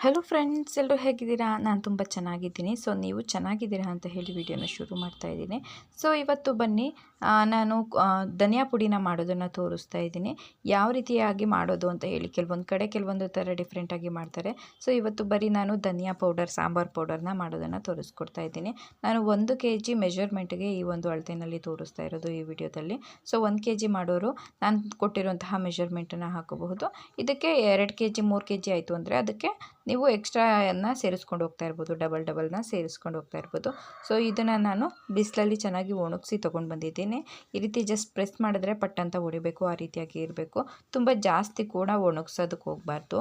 Hello friends, ಎಲ್ಲರೂ ಹೇಗಿದ್ದೀರಾ? ನಾನು ತುಂಬ ಚೆನ್ನಾಗಿದ್ದೀನಿ. ಸೊ ನೀವು ಚೆನ್ನಾಗಿದ್ದೀರಾ ಅಂತ ಹೇಳಿ ವಿಡಿಯೋನ ಶುರು ಮಾಡ್ತಾ ಇದ್ದೀನಿ. ಸೊ ಇವತ್ತು ಬನ್ನಿ, ನಾನು ಧನಿಯಾ ಪುಡಿನ ಮಾಡೋದನ್ನು ತೋರಿಸ್ತಾ ಇದ್ದೀನಿ. ಯಾವ ರೀತಿಯಾಗಿ ಮಾಡೋದು ಅಂತ ಹೇಳಿ. ಕೆಲವೊಂದು ಕಡೆ ಕೆಲವೊಂದು ಥರ ಡಿಫ್ರೆಂಟಾಗಿ ಮಾಡ್ತಾರೆ. ಸೊ ಇವತ್ತು ಬರೀ ನಾನು ಧನಿಯಾ ಪೌಡರ್, ಸಾಂಬಾರು ಪೌಡರ್ನ ಮಾಡೋದನ್ನು ತೋರಿಸ್ಕೊಡ್ತಾ ಇದ್ದೀನಿ. ನಾನು 1 kg ಮೆಜರ್ಮೆಂಟ್ಗೆ ಈ ಒಂದು ಅಳತೆಯಲ್ಲಿ ತೋರಿಸ್ತಾ ಇರೋದು ಈ ವಿಡಿಯೋದಲ್ಲಿ. ಸೊ 1 kg ಮಾಡೋರು ನಾನು ಕೊಟ್ಟಿರುವಂತಹ ಮೆಜರ್ಮೆಂಟನ್ನು ಹಾಕೋಬಹುದು. ಇದಕ್ಕೆ 2 kg 3 kg ಆಯಿತು ಅಂದರೆ ಅದಕ್ಕೆ ನೀವು ಎಕ್ಸ್ಟ್ರಾನ ಸೇರಿಸ್ಕೊಂಡು ಹೋಗ್ತಾ ಇರ್ಬೋದು, ಡಬಲ್ನ ಸೇರಿಸ್ಕೊಂಡು ಹೋಗ್ತಾ ಇರ್ಬೋದು. ಸೊ ಇದನ್ನು ನಾನು ಬಿಸಿಲಲ್ಲಿ ಚೆನ್ನಾಗಿ ಒಣಗಿಸಿ ತೊಗೊಂಡು ಬಂದಿದ್ದೀನಿ. ಈ ರೀತಿ ಜಸ್ಟ್ ಪ್ರೆಸ್ ಮಾಡಿದ್ರೆ ಪಟ್ಟಂತ ಹೊಡಿಬೇಕು, ಆ ರೀತಿಯಾಗಿ ಇರಬೇಕು. ತುಂಬ ಜಾಸ್ತಿ ಕೂಡ ಒಣಗಿಸೋದಕ್ಕೆ ಹೋಗಬಾರ್ದು.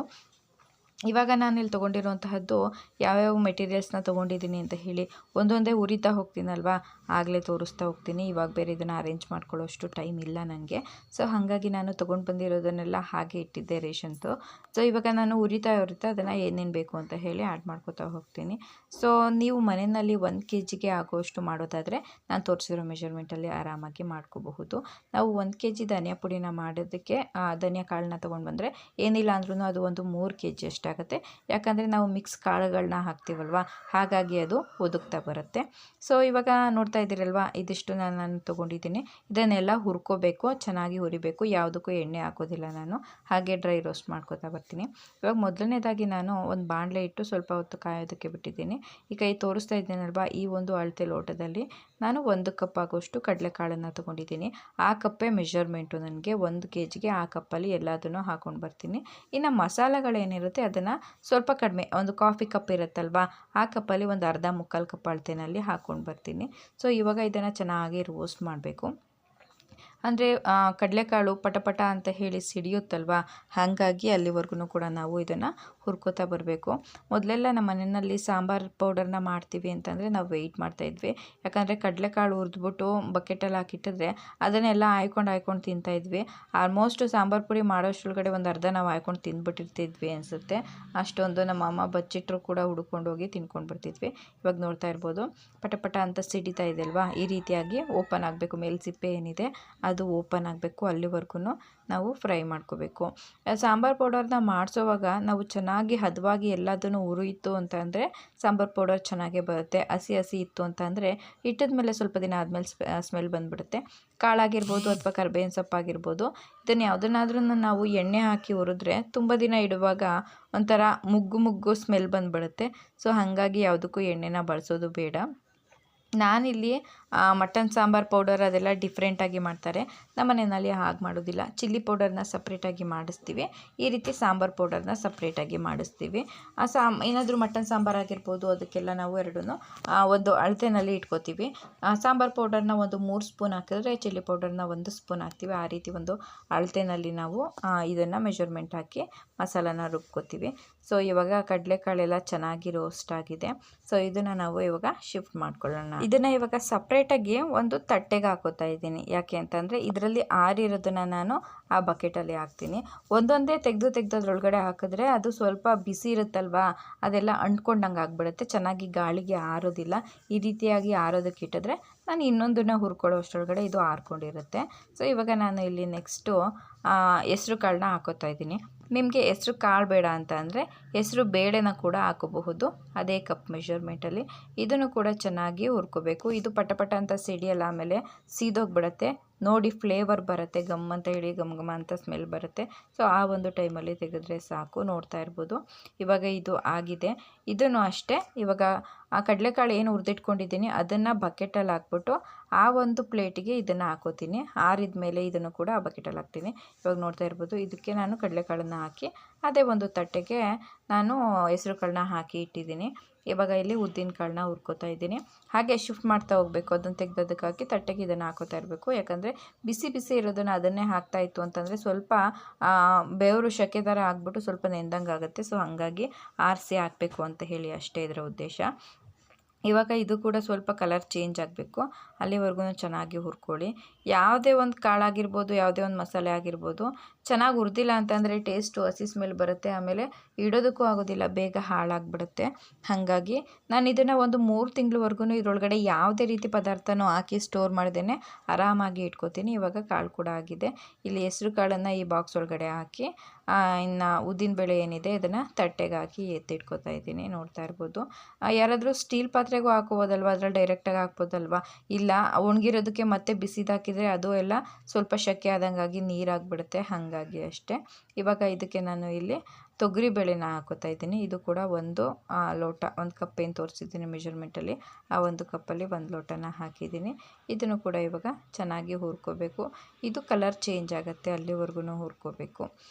ಇವಾಗ ನಾನಿಲ್ಲಿ ತೊಗೊಂಡಿರುವಂತಹದ್ದು ಯಾವ್ಯಾವ ಮೆಟೀರಿಯಲ್ಸ್ನ ತೊಗೊಂಡಿದ್ದೀನಿ ಅಂತ ಹೇಳಿ ಒಂದೊಂದೇ ಉರಿತಾ ಹೋಗ್ತೀನಲ್ವಾ, ಆಗಲೇ ತೋರಿಸ್ತಾ ಹೋಗ್ತೀನಿ. ಇವಾಗ ಬೇರೆ ಇದನ್ನು ಅರೇಂಜ್ ಮಾಡ್ಕೊಳ್ಳೋಷ್ಟು ಟೈಮ್ ಇಲ್ಲ ನನಗೆ. ಸೊ ಹಾಗಾಗಿ ನಾನು ತೊಗೊಂಡು ಬಂದಿರೋದನ್ನೆಲ್ಲ ಹಾಗೆ ಇಟ್ಟಿದ್ದೆ ರೇಷನ್ದು. ಸೊ ಇವಾಗ ನಾನು ಉರಿತಾ ಅದನ್ನು ಏನೇನು ಬೇಕು ಅಂತ ಹೇಳಿ ಆ್ಯಡ್ ಮಾಡ್ಕೋತಾ ಹೋಗ್ತೀನಿ. ಸೊ ನೀವು ಮನೆಯಲ್ಲಿ 1 kgಗೆ ಆಗೋಷ್ಟು ಮಾಡೋದಾದರೆ ನಾನು ತೋರಿಸಿರೋ ಮೆಜರ್ಮೆಂಟಲ್ಲಿ ಆರಾಮಾಗಿ ಮಾಡ್ಕೋಬಹುದು. ನಾವು 1 kg ಧನಿಯಾ ಪುಡಿನ ಮಾಡೋದಕ್ಕೆ ಧನಿಯಾ ಕಾಳನ್ನ ತೊಗೊಂಡು ಬಂದರೆ ಏನಿಲ್ಲ ಅಂದ್ರೂ ಅದು ಒಂದು 3 kg ಅಷ್ಟಾಗುತ್ತೆ. ಯಾಕಂದರೆ ನಾವು ಮಿಕ್ಸ್ ಕಾಳುಗಳನ್ನ ಹಾಕ್ತೀವಲ್ವ, ಹಾಗಾಗಿ ಅದು ಒದಗ್ತಾ ಬರುತ್ತೆ. ಸೊ ಇವಾಗ ನೋಡ್ತಾ ಇದ್ದೀರಲ್ವ, ಇದಿಷ್ಟು ನಾನು ತೊಗೊಂಡಿದ್ದೀನಿ. ಇದನ್ನೆಲ್ಲ ಹುರ್ಕೋಬೇಕು, ಚೆನ್ನಾಗಿ ಹುರಿಬೇಕು. ಯಾವುದಕ್ಕೂ ಎಣ್ಣೆ ಹಾಕೋದಿಲ್ಲ ನಾನು, ಹಾಗೆ ಡ್ರೈ ರೋಸ್ಟ್ ಮಾಡ್ಕೋತಾ ಬರ್ತೀನಿ. ಇವಾಗ ಮೊದಲನೇದಾಗಿ ನಾನು ಒಂದು ಬಾಣಲೆ ಇಟ್ಟು ಸ್ವಲ್ಪ ಹೊತ್ತು ಕಾಯೋದಕ್ಕೆ ಬಿಟ್ಟಿದ್ದೀನಿ. ಈಗ ಈ ತೋರಿಸ್ತಾ ಇದ್ದೀನಲ್ವ, ಈ ಒಂದು ಅಳತೆ ಲೋಟದಲ್ಲಿ ನಾನು 1 ಕಪ್ ಆಗೋಷ್ಟು ಕಡಲೆಕಾಳನ್ನು ತೊಗೊಂಡಿದ್ದೀನಿ. ಆ ಕಪ್ಪೇ ಮೆಜರ್ಮೆಂಟು ನನಗೆ 1 kgಗೆ. ಆ ಕಪ್ಪಲ್ಲಿ ಎಲ್ಲದನ್ನು ಹಾಕ್ಕೊಂಡು ಬರ್ತೀನಿ. ಇನ್ನು ಮಸಾಲೆಗಳೇನಿರುತ್ತೆ ಅದನ್ನು ಸ್ವಲ್ಪ ಕಡಿಮೆ, ಒಂದು ಕಾಫಿ ಕಪ್ ಇರುತ್ತಲ್ವ, ಆ ಕಪ್ಪಲ್ಲಿ ಒಂದು ಅರ್ಧ ಮುಕ್ಕಾಲು ಕಪ್ ಅಳತೆನಲ್ಲಿ ಹಾಕ್ಕೊಂಡು ಬರ್ತೀನಿ. ಸೊ ಇವಾಗ ಇದನ್ನು ಚೆನ್ನಾಗಿ ರೋಸ್ಟ್ ಮಾಡಬೇಕು. ಅಂದರೆ ಕಡಲೆಕಾಳು ಪಟ ಅಂತ ಹೇಳಿ ಸಿಡಿಯುತ್ತಲ್ವ, ಹಾಗಾಗಿ ಅಲ್ಲಿವರೆಗೂ ಕೂಡ ನಾವು ಇದನ್ನು ಹುರ್ಕೋತಾ ಬರಬೇಕು. ಮೊದಲೆಲ್ಲ ನಮ್ಮ ಮನೆಯಲ್ಲಿ ಸಾಂಬಾರು ಪೌಡರ್ನ ಮಾಡ್ತೀವಿ ಅಂತಂದರೆ ನಾವು ವೆಯ್ಟ್ ಮಾಡ್ತಾಯಿದ್ವಿ. ಯಾಕಂದರೆ ಕಡಲೆಕಾಳು ಹುರಿದ್ಬಿಟ್ಟು ಬಕೆಟಲ್ಲಿ ಹಾಕಿಟ್ಟಿದ್ರೆ ಅದನ್ನೆಲ್ಲ ಹಾಯ್ಕೊಂಡು ತಿಂತಾಯಿದ್ವಿ. ಆಲ್ಮೋಸ್ಟ್ ಸಾಂಬಾರು ಪುಡಿ ಮಾಡೋಷ್ಟ್ರೊಳಗಡೆ ಒಂದು ಅರ್ಧ ನಾವು ಹಾಯ್ಕೊಂಡು ತಿಂದ್ಬಿಟ್ಟಿರ್ತಿದ್ವಿ ಅನಿಸುತ್ತೆ. ಅಷ್ಟೊಂದು ನಮ್ಮ ಅಮ್ಮ ಬಚ್ಚಿಟ್ಟರು ಕೂಡ ಹುಡ್ಕೊಂಡೋಗಿ ತಿನ್ಕೊಂಡು ಬರ್ತಿದ್ವಿ. ಇವಾಗ ನೋಡ್ತಾ ಇರ್ಬೋದು, ಪಟ ಅಂತ ಸಿಡಿತಾ ಇದೆ ಅಲ್ವಾ, ಈ ರೀತಿಯಾಗಿ ಓಪನ್ ಆಗಬೇಕು. ಮೇಲ್ ಸಿಪ್ಪೆ ಏನಿದೆ ಅದು ಓಪನ್ ಆಗಬೇಕು. ಅಲ್ಲಿವರೆಗೂ ನಾವು ಫ್ರೈ ಮಾಡ್ಕೋಬೇಕು. ಸಾಂಬಾರು ಪೌಡರ್ನ ಮಾಡಿಸೋವಾಗ ನಾವು ಚೆನ್ನಾಗಿ ಹದವಾಗಿ ಎಲ್ಲದನ್ನು ಹುರಿಯಿತು ಅಂತಂದರೆ ಸಾಂಬಾರು ಪೌಡರ್ ಚೆನ್ನಾಗೇ ಬರುತ್ತೆ. ಹಸಿ ಇತ್ತು ಅಂತಂದರೆ ಇಟ್ಟಿದ ಮೇಲೆ ಸ್ವಲ್ಪ ದಿನ ಆದಮೇಲೆ ಸ್ಮೆಲ್ ಬಂದುಬಿಡುತ್ತೆ. ಕಾಳಾಗಿರ್ಬೋದು ಅಥವಾ ಕರ್ಬೇವಿನ ಸೊಪ್ಪಾಗಿರ್ಬೋದು, ಇದನ್ನು ಯಾವುದನ್ನಾದ್ರೂ ನಾವು ಎಣ್ಣೆ ಹಾಕಿ ಹುರಿದ್ರೆ ತುಂಬ ದಿನ ಇಡುವಾಗ ಒಂಥರ ಮುಗ್ಗು ಸ್ಮೆಲ್ ಬಂದುಬಿಡುತ್ತೆ. ಸೊ ಹಾಗಾಗಿ ಯಾವುದಕ್ಕೂ ಎಣ್ಣೆನ ಬಳಸೋದು ಬೇಡ. ನಾನಿಲ್ಲಿ ಮಟನ್ ಸಾಂಬಾರು ಪೌಡರ್ ಅದೆಲ್ಲ ಡಿಫ್ರೆಂಟಾಗಿ ಮಾಡ್ತಾರೆ. ನಮ್ಮ ಮನೆಯಲ್ಲಿ ಹಾಗೆ ಮಾಡೋದಿಲ್ಲ. ಚಿಲ್ಲಿ ಪೌಡರ್ನ ಸಪ್ರೇಟಾಗಿ ಮಾಡಿಸ್ತೀವಿ, ಈ ರೀತಿ ಸಾಂಬಾರು ಪೌಡರ್ನ ಸಪ್ರೇಟಾಗಿ ಮಾಡಿಸ್ತೀವಿ. ಏನಾದರೂ ಮಟನ್ ಸಾಂಬಾರು ಆಗಿರ್ಬೋದು, ಅದಕ್ಕೆಲ್ಲ ನಾವು ಎರಡನ್ನೂ ಒಂದು ಅಳತೆನಲ್ಲಿ ಇಟ್ಕೋತೀವಿ. ಸಾಂಬಾರು ಪೌಡರ್ನ ಒಂದು 3 ಸ್ಪೂನ್ ಹಾಕಿದ್ರೆ ಚಿಲ್ಲಿ ಪೌಡರ್ನ 1 ಸ್ಪೂನ್ ಹಾಕ್ತೀವಿ. ಆ ರೀತಿ ಒಂದು ಅಳತೆನಲ್ಲಿ ನಾವು ಇದನ್ನು ಮೆಜರ್ಮೆಂಟ್ ಹಾಕಿ ಮಸಾಲಾನ ರುಬ್ಕೋತೀವಿ. ಸೊ ಇವಾಗ ಕಡಲೆಕಾಳೆಲ್ಲ ಚೆನ್ನಾಗಿ ರೋಸ್ಟ್ ಆಗಿದೆ. ಸೊ ಇದನ್ನು ನಾವು ಇವಾಗ ಶಿಫ್ಟ್ ಮಾಡ್ಕೊಳ್ಳೋಣ. ಇದನ್ನು ಇವಾಗ ಸಪ್ರೇಟಾಗಿ ಒಂದು ತಟ್ಟೆಗೆ ಹಾಕೋತಾ ಇದ್ದೀನಿ. ಯಾಕೆ ಅಂತಂದರೆ ಇದರಲ್ಲಿ ಆರಿರೋದನ್ನು ನಾನು ಆ ಬಕೆಟಲ್ಲಿ ಹಾಕ್ತೀನಿ. ಒಂದೊಂದೇ ತೆಗೆದು ಅದರೊಳಗಡೆ ಹಾಕಿದ್ರೆ ಅದು ಸ್ವಲ್ಪ ಬಿಸಿ ಇರುತ್ತಲ್ವಾ, ಅದೆಲ್ಲ ಅಂಟ್ಕೊಂಡಂಗೆ ಆಗಿಬಿಡುತ್ತೆ, ಚೆನ್ನಾಗಿ ಗಾಳಿಗೆ ಆರೋದಿಲ್ಲ. ಈ ರೀತಿಯಾಗಿ ಆರೋದಕ್ಕೆ ಇಟ್ಟಿದ್ರೆ ನಾನು ಇನ್ನೊಂದನ್ನು ಹುರ್ಕೊಳ್ಳೋ ಅಷ್ಟರೊಳಗಡೆ ಇದು ಆರ್ಕೊಂಡಿರುತ್ತೆ. ಸೊ ಇವಾಗ ನಾನು ಇಲ್ಲಿ ನೆಕ್ಸ್ಟು ಹೆಸ್ರು ಕಾಳನ್ನ ಹಾಕೋತಾ ಇದ್ದೀನಿ. ನಿಮಗೆ ಹೆಸ್ರು ಕಾಳು ಬೇಡ ಅಂತ ಅಂದರೆ ಹೆಸ್ರು ಬೇಳೆನ ಕೂಡ ಹಾಕೋಬಹುದು, ಅದೇ ಕಪ್ ಮೆಜರ್ಮೆಂಟಲ್ಲಿ. ಇದನ್ನು ಕೂಡ ಚೆನ್ನಾಗಿ ಹುರ್ಕೋಬೇಕು. ಇದು ಪಟ ಅಂತ ಸಿಡಿಯಲ್ಲ, ಆಮೇಲೆ ಸೀದೋಗ್ಬಿಡುತ್ತೆ. ನೋಡಿ ಫ್ಲೇವರ್ ಬರುತ್ತೆ, ಗಮ್ ಅಂತ ಹೇಳಿ ಘಮ ಅಂತ ಸ್ಮೆಲ್ ಬರುತ್ತೆ. ಸೊ ಆ ಒಂದು ಟೈಮಲ್ಲಿ ತೆಗೆದ್ರೆ ಸಾಕು. ನೋಡ್ತಾ ಇರ್ಬೋದು, ಇವಾಗ ಇದು ಆಗಿದೆ. ಇದನ್ನು ಅಷ್ಟೇ, ಇವಾಗ ಆ ಕಡಲೆಕಾಳು ಏನು ಹುರಿದಿಟ್ಕೊಂಡಿದ್ದೀನಿ ಅದನ್ನು ಬಕೆಟಲ್ಲಿ ಹಾಕ್ಬಿಟ್ಟು ಆ ಒಂದು ಪ್ಲೇಟಿಗೆ ಇದನ್ನು ಹಾಕೋತೀನಿ. ಆರಿದ ಮೇಲೆ ಇದನ್ನು ಕೂಡ ಆ ಬಕೆಟಲ್ಲಿ ಹಾಕ್ತೀನಿ. ಇವಾಗ ನೋಡ್ತಾ ಇರ್ಬೋದು, ಇದಕ್ಕೆ ನಾನು ಕಡಲೆಕಾಳನ್ನು ಹಾಕಿ ಅದೇ ಒಂದು ತಟ್ಟೆಗೆ ನಾನು ಹೆಸರು ಕಾಳನ್ನ ಹಾಕಿ ಇಟ್ಟಿದ್ದೀನಿ. ಇವಾಗ ಇಲ್ಲಿ ಉದ್ದಿನ ಕಾಳನ್ನ ಹುರ್ಕೋತಾ ಇದ್ದೀನಿ. ಹಾಗೆ ಶಿಫ್ಟ್ ಮಾಡ್ತಾ ಹೋಗಬೇಕು. ಅದನ್ನು ತೆಗೆದೋದಕ್ಕೆ ಹಾಕಿ ತಟ್ಟೆಗೆ ಇದನ್ನು ಹಾಕೋತಾ ಇರಬೇಕು. ಯಾಕಂದರೆ ಬಿಸಿ ಇರೋದನ್ನು ಅದನ್ನೇ ಹಾಕ್ತಾ ಇತ್ತು ಅಂತಂದರೆ ಸ್ವಲ್ಪ ಬೆವರು ಶಕೆ ಥರ ಆಗಿಬಿಟ್ಟು ಸ್ವಲ್ಪ ನೆಂದಂಗೆ ಆಗುತ್ತೆ. ಸೊ ಹಾಗಾಗಿ ಆರಿಸಿ ಹಾಕಬೇಕು ಅಂತ ಹೇಳಿ ಅಷ್ಟೇ ಇದರ ಉದ್ದೇಶ. ಇವಾಗ ಇದು ಕೂಡ ಸ್ವಲ್ಪ ಕಲರ್ ಚೇಂಜ್ ಆಗಬೇಕು, ಅಲ್ಲಿವರೆಗೂ ಚೆನ್ನಾಗಿ ಹುರ್ಕೊಳ್ಳಿ. ಯಾವುದೇ ಒಂದು ಕಾಳಾಗಿರ್ಬೋದು, ಯಾವುದೇ ಒಂದು ಮಸಾಲೆ ಆಗಿರ್ಬೋದು, ಚೆನ್ನಾಗಿ ಹುರಿದಿಲ್ಲ ಅಂತಂದರೆ ಟೇಸ್ಟು ಹಸಿ ಸ್ಮೆಲ್ ಬರುತ್ತೆ, ಆಮೇಲೆ ಇಡೋದಕ್ಕೂ ಆಗೋದಿಲ್ಲ, ಬೇಗ ಹಾಳಾಗಿಬಿಡುತ್ತೆ. ಹಾಗಾಗಿ ನಾನು ಇದನ್ನು ಒಂದು 3 ತಿಂಗಳವರೆಗೂ ಇದರೊಳಗಡೆ ಯಾವುದೇ ರೀತಿ ಪದಾರ್ಥನೂ ಹಾಕಿ ಸ್ಟೋರ್ ಮಾಡ್ದೇ ಆರಾಮಾಗಿ ಇಟ್ಕೋತೀನಿ. ಇವಾಗ ಕಾಳು ಕೂಡ ಆಗಿದೆ. ಇಲ್ಲಿ ಹೆಸರು ಕಾಳನ್ನು ಈ ಬಾಕ್ಸ್ ಒಳಗಡೆ ಹಾಕಿ ಇನ್ನು ಉದ್ದಿನಬೇಳೆ ಏನಿದೆ ಇದನ್ನು ತಟ್ಟೆಗೆ ಹಾಕಿ ಎತ್ತಿಟ್ಕೋತಾ ಇದ್ದೀನಿ. ನೋಡ್ತಾ ಇರ್ಬೋದು. ಯಾರಾದರೂ ಸ್ಟೀಲ್ ಪಾತ್ರೆಗೂ ಹಾಕೋಬೋದಲ್ವ, ಅದರಲ್ಲಿ ಡೈರೆಕ್ಟಾಗಿ ಹಾಕ್ಬೋದಲ್ವ. ಇಲ್ಲ, ಒಣಗಿರೋದಕ್ಕೆ ಮತ್ತೆ ಬಿಸಿದಾಕಿದರೆ ಅದು ಎಲ್ಲ ಸ್ವಲ್ಪ ಶೆಕೆ ಆದಂಗಾಗಿ ನೀರಾಗಿಬಿಡುತ್ತೆ, ಹಾಗಾಗಿ ಅಷ್ಟೇ. ಇವಾಗ ಇದಕ್ಕೆ ನಾನು ಇಲ್ಲಿ ತೊಗರಿಬೇಳೆನ ಹಾಕೋತಾ ಇದ್ದೀನಿ. ಇದು ಕೂಡ ಒಂದು ಲೋಟ, ಒಂದು ಕಪ್ ಏನು ತೋರಿಸಿದ್ದೀನಿ ಮೆಜರ್ಮೆಂಟಲ್ಲಿ, ಆ ಒಂದು ಕಪ್ಪಲ್ಲಿ 1 ಲೋಟನ ಹಾಕಿದ್ದೀನಿ. ಇದನ್ನು ಕೂಡ ಇವಾಗ ಚೆನ್ನಾಗಿ ಹುರ್ಕೋಬೇಕು. ಇದು ಕಲರ್ ಚೇಂಜ್ ಆಗುತ್ತೆ, ಅಲ್ಲಿವರೆಗೂ ಹುರ್ಕೋಬೇಕು.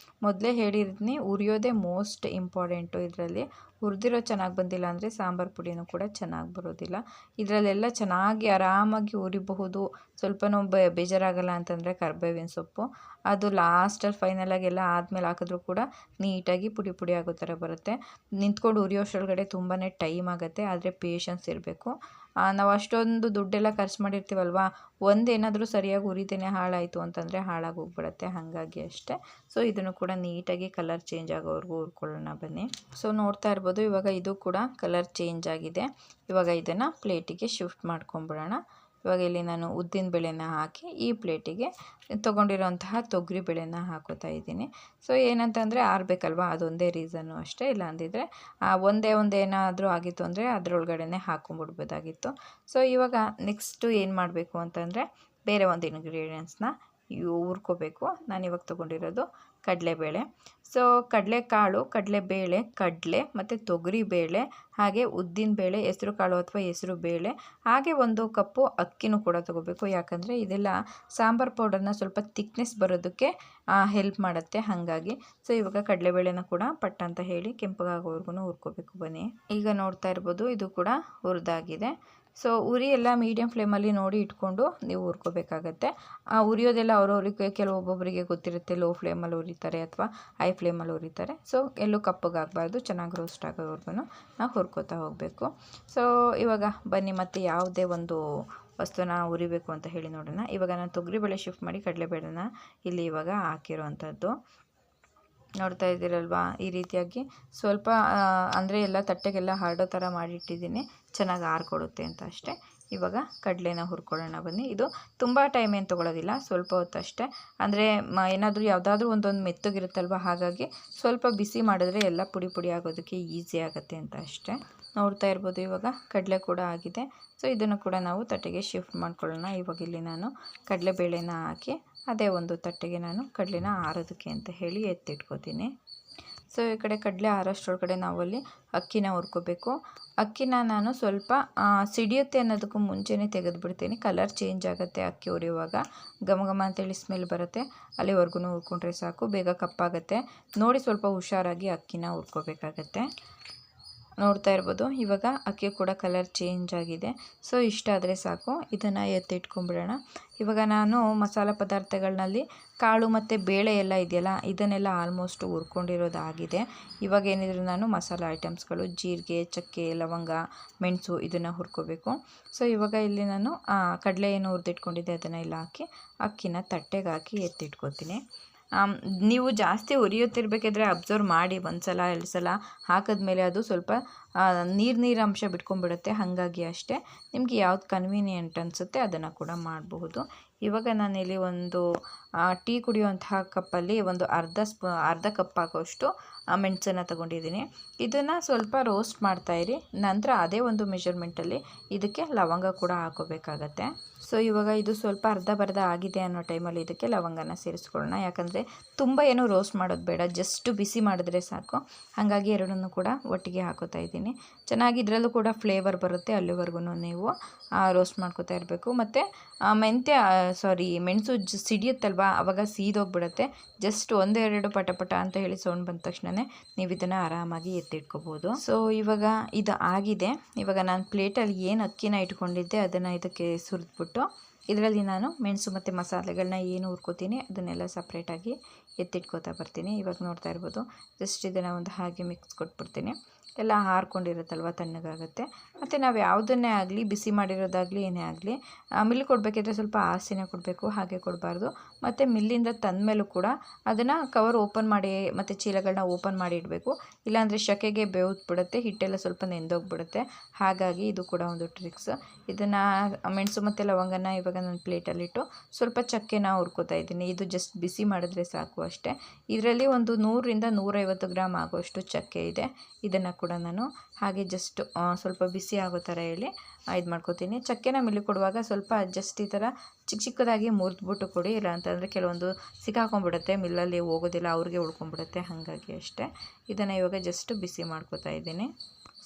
ಮೊದಲೇ ಹೇಳಿರ್ತೀನಿ, ಉರಿಯೋದೇ ಮೋಸ್ಟ್ ಇಂಪಾರ್ಟೆಂಟು. ಇದರಲ್ಲಿ ಹುರಿದಿರೋ ಚೆನ್ನಾಗಿ ಬಂದಿಲ್ಲ ಅಂದರೆ ಸಾಂಬಾರು ಪುಡಿನೂ ಕೂಡ ಚೆನ್ನಾಗಿ ಬರೋದಿಲ್ಲ. ಇದರಲ್ಲೆಲ್ಲ ಚೆನ್ನಾಗಿ ಆರಾಮಾಗಿ ಉರಿಬಹುದು. ಸ್ವಲ್ಪನೂ ಬೇಜಾರಾಗಲ್ಲ ಅಂತಂದರೆ ಕರಿಬೇವಿನ ಸೊಪ್ಪು, ಅದು ಲಾಸ್ಟಲ್ಲಿ ಫೈನಲಾಗಿ ಎಲ್ಲ ಆದಮೇಲೆ ಹಾಕಿದ್ರೂ ಕೂಡ ನೀಟಾಗಿ ಪುಡಿ ಪುಡಿ ಆಗೋ ಥರ ಬರುತ್ತೆ. ನಿಂತ್ಕೊಂಡು ಉರಿಯೋಷ್ಟರೊಳಗಡೆ ತುಂಬಾ ಟೈಮ್ ಆಗುತ್ತೆ, ಆದರೆ ಪೇಷನ್ಸ್ ಇರಬೇಕು. ನಾವು ಅಷ್ಟೊಂದು ದುಡ್ಡೆಲ್ಲ ಖರ್ಚು ಮಾಡಿರ್ತೀವಲ್ವ, ಒಂದೇನಾದರೂ ಸರಿಯಾಗಿ ಉರಿದೇನೆ ಹಾಳಾಯಿತು ಅಂತಂದರೆ ಹಾಳಾಗಿ ಹೋಗ್ಬಿಡುತ್ತೆ, ಹಾಗಾಗಿ ಅಷ್ಟೇ. ಸೊ ಇದನ್ನು ಕೂಡ ನೀಟಾಗಿ ಕಲರ್ ಚೇಂಜ್ ಆಗೋವರೆಗೂ ಹುರ್ಕೊಳ್ಳೋಣ ಬನ್ನಿ. ಸೊ ನೋಡ್ತಾ ಇರ್ಬೋದು, ಇವಾಗ ಇದು ಕೂಡ ಕಲರ್ ಚೇಂಜ್ ಆಗಿದೆ. ಇವಾಗ ಇದನ್ನು ಪ್ಲೇಟಿಗೆ ಶಿಫ್ಟ್ ಮಾಡ್ಕೊಂಬಿಡೋಣ. ಇವಾಗ ಇಲ್ಲಿ ನಾನು ಉದ್ದಿನ ಬೇಳೆನ ಹಾಕಿ ಈ ಪ್ಲೇಟಿಗೆ ತೊಗೊಂಡಿರೋಂತಹ ತೊಗರಿ ಬೇಳೆನ ಹಾಕೋತಾ ಇದ್ದೀನಿ. ಸೊ ಏನಂತಂದರೆ ಆರಬೇಕಲ್ವ, ಅದೊಂದೇ ರೀಸನ್ನು ಅಷ್ಟೇ. ಇಲ್ಲ ಅಂದಿದ್ರೆ ಒಂದೇನಾದರೂ ಆಗಿತ್ತು ಅಂದರೆ ಅದರೊಳಗಡೆ ಹಾಕೊಂಡ್ಬಿಡ್ಬೋದಾಗಿತ್ತು. ಸೊ ಇವಾಗ ನೆಕ್ಸ್ಟು ಏನು ಮಾಡಬೇಕು ಅಂತಂದರೆ ಬೇರೆ ಒಂದು ಇಂಗ್ರೀಡಿಯೆಂಟ್ಸ್ನ ಹುರ್ಕೋಬೇಕು. ನಾನಿವಾಗ ತೊಗೊಂಡಿರೋದು ಕಡಲೆಬೇಳೆ. ಸೊ ಕಡಲೆಕಾಳು, ಕಡಲೆಬೇಳೆ, ಕಡಲೆ ಮತ್ತು ತೊಗರಿಬೇಳೆ, ಹಾಗೆ ಉದ್ದಿನಬೇಳೆ, ಹೆಸರು ಕಾಳು ಅಥವಾ ಹೆಸರು ಬೇಳೆ, ಹಾಗೆ 1 ಕಪ್ಪು ಅಕ್ಕಿನೂ ಕೂಡ ತೊಗೋಬೇಕು. ಯಾಕಂದರೆ ಇದೆಲ್ಲ ಸಾಂಬಾರು ಪೌಡರ್ನ ಸ್ವಲ್ಪ ತಿಕ್ನೆಸ್ ಬರೋದಕ್ಕೆ ಹೆಲ್ಪ್ ಮಾಡುತ್ತೆ, ಹಾಗಾಗಿ. ಸೊ ಇವಾಗ ಕಡಲೆಬೇಳೆನ ಕೂಡ ಪಟ್ಟ ಅಂತ ಹೇಳಿ ಕೆಂಪಗಾಗೋವರೆಗೂ ಹುರ್ಕೋಬೇಕು ಬನ್ನಿ. ಈಗ ನೋಡ್ತಾ ಇರ್ಬೋದು, ಇದು ಕೂಡ ಹುರಿದಾಗಿದೆ. ಸೊ ಉರಿ ಎಲ್ಲ ಮೀಡಿಯಮ್ ಫ್ಲೇಮಲ್ಲಿ ನೋಡಿ ಇಟ್ಕೊಂಡು ನೀವು ಹುರ್ಕೋಬೇಕಾಗತ್ತೆ. ಉರಿಯೋದೆಲ್ಲ ಅವ್ರವ್ರಿಗೆ, ಕೆಲವೊಬ್ಬೊಬ್ಬರಿಗೆ ಗೊತ್ತಿರುತ್ತೆ, ಲೋ ಫ್ಲೇಮಲ್ಲಿ ಉರಿತಾರೆ ಅಥವಾ ಹೈ ಫ್ಲೇಮಲ್ಲಿ ಉರಿತಾರೆ. ಸೊ ಎಲ್ಲೂ ಕಪ್ಪಗಾಗಬಾರ್ದು, ಚೆನ್ನಾಗಿ ರೋಸ್ಟ್ ಆಗೋವರೆಗೂ ನಾವು ಹುರ್ಕೋತಾ ಹೋಗಬೇಕು. ಸೊ ಇವಾಗ ಬನ್ನಿ ಮತ್ತೆ ಯಾವುದೇ ಒಂದು ವಸ್ತುನ ಉರಿಬೇಕು ಅಂತ ಹೇಳಿ ನೋಡೋಣ. ಇವಾಗ ನಾನು ತೊಗರಿಬೇಳೆ ಶಿಫ್ಟ್ ಮಾಡಿ ಕಡಲೆಬೇಳೆನ ಇಲ್ಲಿ ಇವಾಗ ಹಾಕಿರೋವಂಥದ್ದು ನೋಡ್ತಾ ಇದ್ದೀರಲ್ವಾ. ಈ ರೀತಿಯಾಗಿ ಸ್ವಲ್ಪ ಅಂದರೆ ಎಲ್ಲ ತಟ್ಟೆಗೆಲ್ಲ ಹರಡೋ ಥರ ಮಾಡಿಟ್ಟಿದ್ದೀನಿ, ಚೆನ್ನಾಗಿ ಆರಿಕೊಡುತ್ತೆ ಅಂತ ಅಷ್ಟೇ. ಇವಾಗ ಕಡಲೆನ ಹುರ್ಕೊಳ್ಳೋಣ ಬನ್ನಿ. ಇದು ತುಂಬ ಟೈಮ್ ಏನು ತೊಗೊಳ್ಳೋದಿಲ್ಲ, ಸ್ವಲ್ಪ ಹೊತ್ತು ಅಷ್ಟೇ. ಅಂದರೆ ಏನಾದರೂ ಯಾವುದಾದ್ರೂ ಒಂದೊಂದು ಮೆತ್ತಗಿರುತ್ತಲ್ವ, ಹಾಗಾಗಿ ಸ್ವಲ್ಪ ಬಿಸಿ ಮಾಡಿದ್ರೆ ಎಲ್ಲ ಪುಡಿ ಪುಡಿ ಆಗೋದಕ್ಕೆ ಈಸಿ ಆಗುತ್ತೆ ಅಂತ ಅಷ್ಟೇ. ನೋಡ್ತಾ ಇರ್ಬೋದು, ಇವಾಗ ಕಡಲೆ ಕೂಡ ಆಗಿದೆ. ಸೊ ಇದನ್ನು ಕೂಡ ನಾವು ತಟ್ಟೆಗೆ ಶಿಫ್ಟ್ ಮಾಡ್ಕೊಳ್ಳೋಣ. ಇವಾಗ ಇಲ್ಲಿ ನಾನು ಕಡಲೆಬೇಳೆನ ಹಾಕಿ ಅದೇ ಒಂದು ತಟ್ಟೆಗೆ ನಾನು ಕಡಲೆನ ಆರೋದಕ್ಕೆ ಅಂತ ಹೇಳಿ ಎತ್ತಿಟ್ಕೋತೀನಿ. ಸೊ ಈ ಕಡೆ ಕಡಲೆ ಆರೋಷ್ಟರೊಳಗಡೆ ನಾವಲ್ಲಿ ಅಕ್ಕಿನ ಹುರ್ಕೋಬೇಕು. ಅಕ್ಕಿನ ನಾನು ಸ್ವಲ್ಪ ಸಿಡಿಯುತ್ತೆ ಅನ್ನೋದಕ್ಕೂ ಮುಂಚೆನೇ ತೆಗೆದುಬಿಡ್ತೀನಿ. ಕಲರ್ ಚೇಂಜ್ ಆಗುತ್ತೆ ಅಕ್ಕಿ ಹುರಿಯುವಾಗ, ಘಮ ಘಮ ಅಂತೇಳಿ ಸ್ಮೆಲ್ ಬರುತ್ತೆ. ಅಲ್ಲಿವರೆಗೂ ಹುರ್ಕೊಂಡ್ರೆ ಸಾಕು, ಬೇಗ ಕಪ್ಪಾಗುತ್ತೆ. ನೋಡಿ ಸ್ವಲ್ಪ ಹುಷಾರಾಗಿ ಅಕ್ಕಿನ ಹುರ್ಕೋಬೇಕಾಗತ್ತೆ. ನೋಡ್ತಾ ಇರ್ಬೋದು, ಇವಾಗ ಅಕ್ಕಿ ಕೂಡ ಕಲರ್ ಚೇಂಜ್ ಆಗಿದೆ. ಸೊ ಇಷ್ಟಾದರೆ ಸಾಕು, ಇದನ್ನು ಎತ್ತಿಟ್ಕೊಂಡ್ಬಿಡೋಣ. ಇವಾಗ ನಾನು ಮಸಾಲ ಪದಾರ್ಥಗಳಲ್ಲಿ ಕಾಳು ಮತ್ತು ಬೇಳೆ ಎಲ್ಲ ಇದೆಯಲ್ಲ, ಇದನ್ನೆಲ್ಲ ಆಲ್ಮೋಸ್ಟ್ ಹುರ್ಕೊಂಡಿರೋದಾಗಿದೆ. ಇವಾಗ ಏನಿದ್ರು ನಾನು ಮಸಾಲ ಐಟಮ್ಸ್ಗಳು ಜೀರಿಗೆ, ಚಕ್ಕೆ, ಲವಂಗ, ಮೆಣಸು ಇದನ್ನು ಹುರ್ಕೋಬೇಕು. ಸೊ ಇವಾಗ ಇಲ್ಲಿ ನಾನು ಕಡಲೆ ಏನು ಹುರಿದಿಟ್ಕೊಂಡಿದ್ದೆ ಅದನ್ನು ಎಲ್ಲ ಹಾಕಿ ಅಕ್ಕಿನ ತಟ್ಟೆಗೆ ಹಾಕಿ ಎತ್ತಿಟ್ಕೊತೀನಿ. ನೀವು ಜಾಸ್ತಿ ಹುರಿಯುತ್ತಿರ್ಬೇಕಾದ್ರೆ ಅಬ್ಸರ್ವ್ ಮಾಡಿ, 1 ಸಲ 2 ಸಲ ಹಾಕಿದ್ಮೇಲೆ ಅದು ಸ್ವಲ್ಪ ನೀರು ಅಂಶ ಬಿಟ್ಕೊಂಡ್ಬಿಡುತ್ತೆ, ಹಾಗಾಗಿ ಅಷ್ಟೇ. ನಿಮಗೆ ಯಾವ್ದು ಕನ್ವೀನಿಯೆಂಟ್ ಅನಿಸುತ್ತೆ ಅದನ್ನು ಕೂಡ ಮಾಡಬಹುದು. ಇವಾಗ ನಾನಿಲ್ಲಿ ಒಂದು ಟೀ ಕುಡಿಯುವಂತಹ ಕಪ್ಪಲ್ಲಿ ಒಂದು ಅರ್ಧ ಕಪ್ ಆಗೋಷ್ಟು ಮೆಣಸನ್ನು ತಗೊಂಡಿದ್ದೀನಿ. ಇದನ್ನು ಸ್ವಲ್ಪ ರೋಸ್ಟ್ ಮಾಡ್ತಾಯಿರಿ. ನಂತರ ಅದೇ ಒಂದು ಮೆಷರ್ಮೆಂಟಲ್ಲಿ ಇದಕ್ಕೆ ಲವಂಗ ಕೂಡ ಹಾಕೋಬೇಕಾಗತ್ತೆ. ಸೊ ಇವಾಗ ಇದು ಸ್ವಲ್ಪ ಅರ್ಧ ಆಗಿದೆ ಅನ್ನೋ ಟೈಮಲ್ಲಿ ಇದಕ್ಕೆ ಲವಂಗನ ಸೇರಿಸ್ಕೊಳ್ಳೋಣ. ಯಾಕಂದರೆ ತುಂಬ ಏನು ರೋಸ್ಟ್ ಮಾಡೋದು ಬೇಡ, ಜಸ್ಟ್ ಬಿಸಿ ಮಾಡಿದ್ರೆ ಸಾಕು. ಹಾಗಾಗಿ ಎರಡನ್ನೂ ಕೂಡ ಒಟ್ಟಿಗೆ ಹಾಕೋತಾ ಇದ್ದೀನಿ. ಚೆನ್ನಾಗಿ ಇದರಲ್ಲೂ ಕೂಡ ಫ್ಲೇವರ್ ಬರುತ್ತೆ, ಅಲ್ಲಿವರೆಗೂ ನೀವು ರೋಸ್ಟ್ ಮಾಡ್ಕೋತಾ ಇರಬೇಕು. ಮತ್ತು ಮೆಣಸು ಸಿಡಿಯುತ್ತಲ್ವ, ಆವಾಗ ಸೀದೋಗ್ಬಿಡುತ್ತೆ. ಜಸ್ಟ್ 1-2 ಪಟ ಅಂತ ಹೇಳಿ ಸೌಂಡ್ ಬಂದ ತಕ್ಷಣವೇ ನೀವು ಇದನ್ನು ಆರಾಮಾಗಿ ಎತ್ತಿಟ್ಕೋಬೋದು. ಸೊ ಇವಾಗ ಇದು ಆಗಿದೆ. ಇವಾಗ ನಾನು ಪ್ಲೇಟಲ್ಲಿ ಏನು ಅಕ್ಕಿನ ಇಟ್ಕೊಂಡಿದ್ದೆ ಅದನ್ನು ಇದಕ್ಕೆ ಸುರಿದ್ಬಿಟ್ಟು ಇದರಲ್ಲಿ ನಾನು ಮೆಣಸು ಮತ್ತು ಮಸಾಲೆಗಳನ್ನ ಏನು ಹುರ್ಕೋತೀನಿ ಅದನ್ನೆಲ್ಲ ಸಪ್ರೇಟಾಗಿ ಎತ್ತಿಟ್ಕೋತಾ ಬರ್ತೀನಿ. ಇವಾಗ ನೋಡ್ತಾ ಇರ್ಬೋದು, ಜಸ್ಟ್ ಇದನ್ನು ಒಂದು ಹಾಗೆ ಮಿಕ್ಸ್ ಕೊಟ್ಬಿಡ್ತೀನಿ. ಎಲ್ಲ ಹಾರ್ಕೊಂಡಿರುತ್ತಲ್ವ, ತಣ್ಣಗಾಗುತ್ತೆ. ಮತ್ತು ನಾವು ಯಾವುದನ್ನೇ ಆಗಲಿ, ಬಿಸಿ ಮಾಡಿರೋದಾಗಲಿ ಏನೇ ಆಗಲಿ, ಮಿಲ್ ಕೊಡಬೇಕಿದ್ರೆ ಸ್ವಲ್ಪ ಆಸೆನೇ ಕೊಡಬೇಕು, ಹಾಗೆ ಕೊಡಬಾರ್ದು. ಮತ್ತು ಮಿಲ್ಲಿಂದ ತಂದ ಮೇಲೂ ಕೂಡ ಅದನ್ನು ಕವರ್ ಓಪನ್ ಮಾಡಿ ಮತ್ತು ಚೀಲಗಳನ್ನ ಓಪನ್ ಮಾಡಿ ಇಡಬೇಕು. ಇಲ್ಲಾಂದರೆ ಶಕೆಗೆ ಬಿಡುತ್ತೆ, ಹಿಟ್ಟೆಲ್ಲ ಸ್ವಲ್ಪ ನೆಂದೋಗ್ಬಿಡುತ್ತೆ. ಹಾಗಾಗಿ ಇದು ಕೂಡ ಒಂದು ಟ್ರಿಕ್ಸ್. ಇದನ್ನು ಮೆಣಸು ಮತ್ತು ಲವಂಗನ ಇವಾಗ ನಾನು ಪ್ಲೇಟಲ್ಲಿಟ್ಟು ಸ್ವಲ್ಪ ಚಕ್ಕೆನ ಹುರ್ಕೋತಾ ಇದ್ದೀನಿ. ಇದು ಜಸ್ಟ್ ಬಿಸಿ ಮಾಡಿದ್ರೆ ಸಾಕು ಅಷ್ಟೇ. ಇದರಲ್ಲಿ ಒಂದು 100ರಿಂದ 150 ಗ್ರಾಮ್ ಆಗುವಷ್ಟು ಚಕ್ಕೆ ಇದೆ. ಇದನ್ನು ಕೂಡ ನಾನು ಹಾಗೆ ಜಸ್ಟ್ ಸ್ವಲ್ಪ ಬಿಸಿ ಆಗೋ ಥರ ಹೇಳಿ ಇದು ಮಾಡ್ಕೋತೀನಿ. ಚಕ್ಕೆನ ಮಿಲ್ಲಿ ಕೊಡುವಾಗ ಸ್ವಲ್ಪ ಜಸ್ಟ್ ಈ ಥರ ಚಿಕ್ಕದಾಗಿ ಮುರಿದ್ಬಿಟ್ಟು ಕೊಡಿ, ಇಲ್ಲ ಅಂತಂದರೆ ಕೆಲವೊಂದು ಸಿಕ್ಕಾಕೊಂಡ್ಬಿಡುತ್ತೆ, ಮಿಲ್ಲಲ್ಲಿ ಹೋಗೋದಿಲ್ಲ, ಅವ್ರಿಗೆ ಉಳ್ಕೊಂಡ್ಬಿಡುತ್ತೆ. ಹಾಗಾಗಿ ಅಷ್ಟೇ. ಇದನ್ನು ಇವಾಗ ಜಸ್ಟ್ ಬಿಸಿ ಮಾಡ್ಕೋತಾ ಇದ್ದೀನಿ.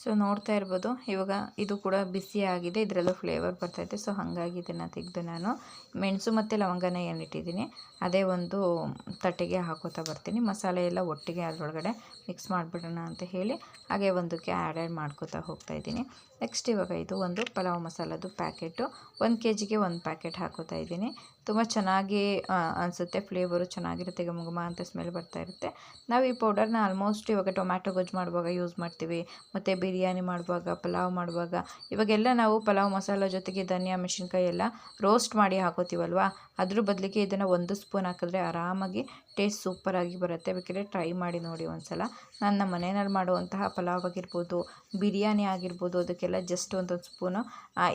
ಸೊ ನೋಡ್ತಾ ಇರ್ಬೋದು, ಇವಾಗ ಇದು ಕೂಡ ಬಿಸಿ ಆಗಿದೆ, ಇದರಲ್ಲೂ ಫ್ಲೇವರ್ ಬರ್ತೈತೆ. ಸೊ ಹಾಗಾಗಿ ಇದನ್ನು ತೆಗೆದು ನಾನು ಮೆಣಸು ಮತ್ತು ಲವಂಗನ ಏನಿಟ್ಟಿದ್ದೀನಿ ಅದೇ ಒಂದು ತಟ್ಟೆಗೆ ಹಾಕೋತಾ ಬರ್ತೀನಿ. ಮಸಾಲೆ ಎಲ್ಲ ಒಟ್ಟಿಗೆ ಅದರೊಳಗಡೆ ಮಿಕ್ಸ್ ಮಾಡಿಬಿಡೋಣ ಅಂತ ಹೇಳಿ ಹಾಗೆ ಒಂದಕ್ಕೆ ಆ್ಯಡ್ ಮಾಡ್ಕೋತಾ ಹೋಗ್ತಾಯಿದ್ದೀನಿ. ನೆಕ್ಸ್ಟ್ ಇವಾಗ ಇದು ಒಂದು ಪಲಾವ್ ಮಸಾಲದು ಪ್ಯಾಕೆಟು, 1 kgಗೆ 1 ಪ್ಯಾಕೆಟ್ ಹಾಕೋತಾ ಇದ್ದೀನಿ. ತುಂಬ ಚೆನ್ನಾಗಿ ಅನಿಸುತ್ತೆ, ಫ್ಲೇವರು ಚೆನ್ನಾಗಿರುತ್ತೆ, ಘಮ ಅಂತ ಸ್ಮೆಲ್ ಬರ್ತಾ ಇರುತ್ತೆ. ನಾವು ಈ ಪೌಡರ್ನ ಆಲ್ಮೋಸ್ಟ್ ಇವಾಗ ಟೊಮ್ಯಾಟೊ ಗೊಜ್ಜು ಮಾಡುವಾಗ ಯೂಸ್ ಮಾಡ್ತೀವಿ, ಮತ್ತು ಬಿರಿಯಾನಿ ಮಾಡುವಾಗ, ಪಲಾವ್ ಮಾಡುವಾಗ, ಇವಾಗೆಲ್ಲ ನಾವು ಪಲಾವ್ ಮಸಾಲ ಜೊತೆಗೆ ಧನಿಯಾ ಮೆಣಸಿನ್ಕಾಯಿ ಎಲ್ಲ ರೋಸ್ಟ್ ಮಾಡಿ ಹಾಕೋತೀವಲ್ವ, ಅದ್ರ ಬದಲಿಗೆ ಇದನ್ನು 1 ಸ್ಪೂನ್ ಹಾಕಿದ್ರೆ ಆರಾಮಾಗಿ ಟೇಸ್ಟ್ ಸೂಪರಾಗಿ ಬರುತ್ತೆ. ಬೇಕಿದ್ರೆ ಟ್ರೈ ಮಾಡಿ ನೋಡಿ ಒಂದ್ಸಲ. ನನ್ನ ಮನೆಯಲ್ಲಿ ಮಾಡುವಂತಹ ಪಲಾವ್ ಆಗಿರ್ಬೋದು, ಬಿರಿಯಾನಿ ಆಗಿರ್ಬೋದು, ಅದಕ್ಕೆಲ್ಲ ಜಸ್ಟ್ 1 ಸ್ಪೂನು